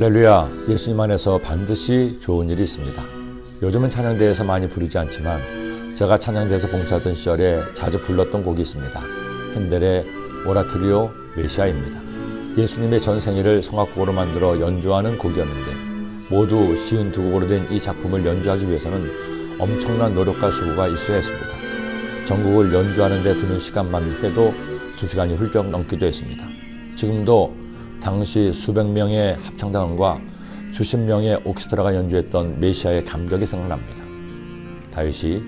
할렐루야, 예수님 안에서 반드시 좋은 일이 있습니다. 요즘은 찬양대에서 많이 부르지 않지만 제가 찬양대에서 봉사하던 시절에 자주 불렀던 곡이 있습니다. 핸델의 오라토리오 메시아입니다. 예수님의 전생애를 성악곡으로 만들어 연주하는 곡이었는데 모두 52곡으로 된 이 작품을 연주하기 위해서는 엄청난 노력과 수고가 있어야 했습니다. 전곡을 연주하는 데 드는 시간만 해도 2시간이 훌쩍 넘기도 했습니다. 지금도 당시 수백 명의 합창단과 수십 명의 오케스트라가 연주했던 메시아의 감격이 생각납니다. 다윗이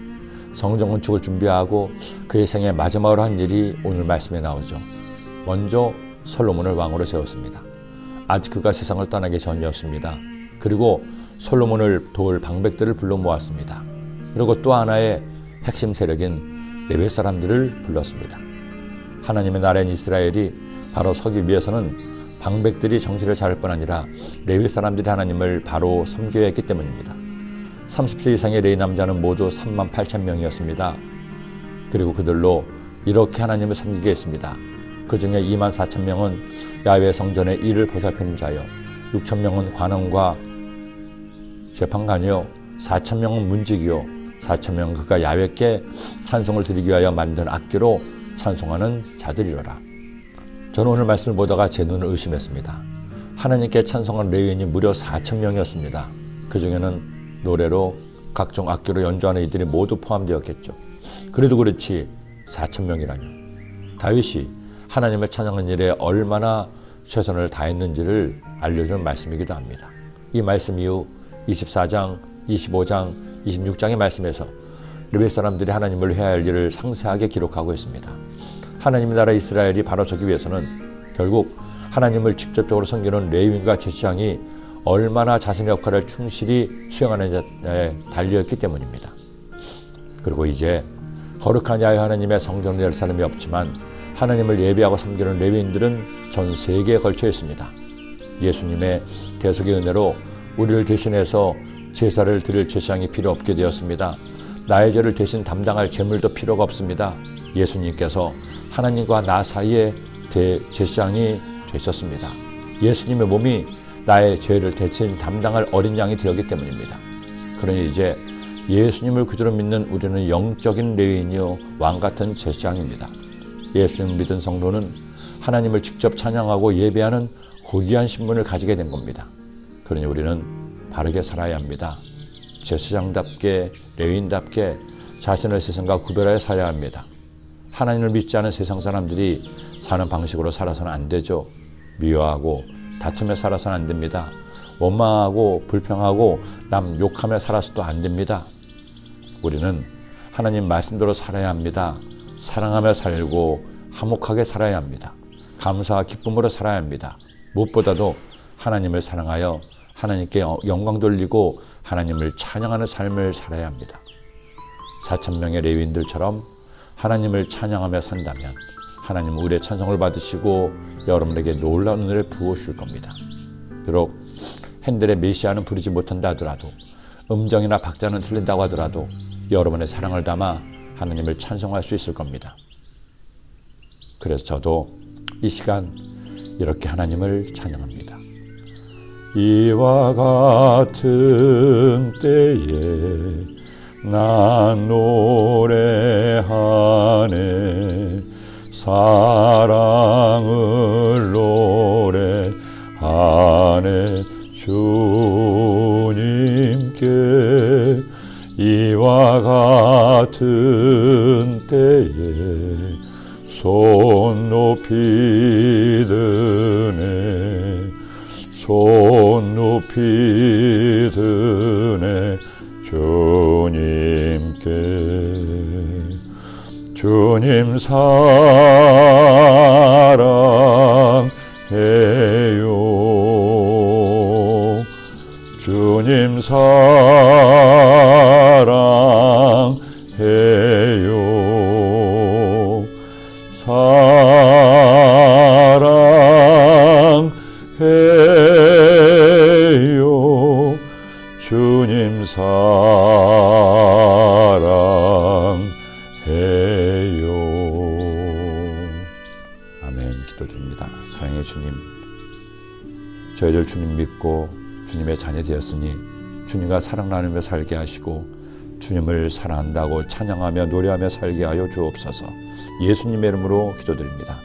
성전 건축을 준비하고 그의 생애 마지막으로 한 일이 오늘 말씀에 나오죠. 먼저 솔로몬을 왕으로 세웠습니다. 아직 그가 세상을 떠나기 전이었습니다. 그리고 솔로몬을 도울 방백들을 불러 모았습니다. 그리고 또 하나의 핵심 세력인 레위 사람들을 불렀습니다. 하나님의 나라인 이스라엘이 바로 서기 위해서는 방백들이 정치를 잘할 뿐 아니라 레위 사람들이 하나님을 바로 섬겨야 했기 때문입니다. 30세 이상의 레위 남자는 모두 38,000명이었습니다. 그리고 그들로 이렇게 하나님을 섬기게 했습니다. 그 중에 24,000명은 야훼 성전의 일을 보살피는 자요, 6,000명은 관원과 재판관이요, 4,000명은 문지기요, 4,000명은 그가 야훼께 찬송을 드리기 위하여 만든 악기로 찬송하는 자들이로라. 저는 오늘 말씀을 보다가 제 눈을 의심했습니다. 하나님께 찬송한 레위인이 무려 4,000명이었습니다. 그 중에는 노래로 각종 악기로 연주하는 이들이 모두 포함되었겠죠. 그래도 그렇지 4,000명이라뇨. 다윗이 하나님을 찬양하는 일에 얼마나 최선을 다했는지를 알려주는 말씀이기도 합니다. 이 말씀 이후 24장, 25장, 26장의 말씀에서 레위 사람들이 하나님을 해야 할 일을 상세하게 기록하고 있습니다. 하나님의 나라 이스라엘이 바로 서기 위해서는 결국 하나님을 직접적으로 섬기는 레위인과 제사장이 얼마나 자신의 역할을 충실히 수행하느냐에 달려있기 때문입니다. 그리고 이제 거룩한 야훼 하나님의 성전을 열 사람이 없지만 하나님을 예배하고 섬기는 레위인들은 전 세계에 걸쳐 있습니다. 예수님의 대속의 은혜로 우리를 대신해서 제사를 드릴 제사장이 필요 없게 되었습니다. 나의 죄를 대신 담당할 제물도 필요가 없습니다. 예수님께서 하나님과 나 사이에 대제사장이 되셨습니다. 예수님의 몸이 나의 죄를 대신 담당할 어린 양이 되었기 때문입니다. 그러니 이제 예수님을 구주로 믿는 우리는 영적인 레위인이요 왕같은 제사장입니다. 예수님을 믿은 성도는 하나님을 직접 찬양하고 예배하는 고귀한 신분을 가지게 된 겁니다. 그러니 우리는 바르게 살아야 합니다. 제사장답게 레위인답게 자신을 세상과 구별하여 살아야 합니다. 하나님을 믿지 않은 세상 사람들이 사는 방식으로 살아서는 안 되죠. 미워하고 다투며 살아서는 안 됩니다. 원망하고 불평하고 남 욕하며 살아서도 안 됩니다. 우리는 하나님 말씀대로 살아야 합니다. 사랑하며 살고 화목하게 살아야 합니다. 감사와 기쁨으로 살아야 합니다. 무엇보다도 하나님을 사랑하여 하나님께 영광 돌리고 하나님을 찬양하는 삶을 살아야 합니다. 4,000명의 레위인들처럼 하나님을 찬양하며 산다면 하나님은 우리의 찬송을 받으시고 여러분에게 놀라운 은혜를 부어주실 겁니다. 비록 핸델의 메시아는 부르지 못한다 하더라도, 음정이나 박자는 틀린다고 하더라도 여러분의 사랑을 담아 하나님을 찬송할 수 있을 겁니다. 그래서 저도 이 시간 이렇게 하나님을 찬양합니다. 이와 같은 때에 난 노래하네, 사랑을 노래하네, 주님께 이와 같은 때에 손 높이 드네, 손 높이 드네, 주님께. 주님 사랑해요, 주님 사랑해요, 사랑해요, 주님 사랑해요. 아멘. 기도드립니다. 사랑의 주님, 저희들 주님 믿고 주님의 자녀 되었으니 주님과 사랑 나누며 살게 하시고 주님을 사랑한다고 찬양하며 노래하며 살게 하여 주옵소서. 예수님의 이름으로 기도드립니다.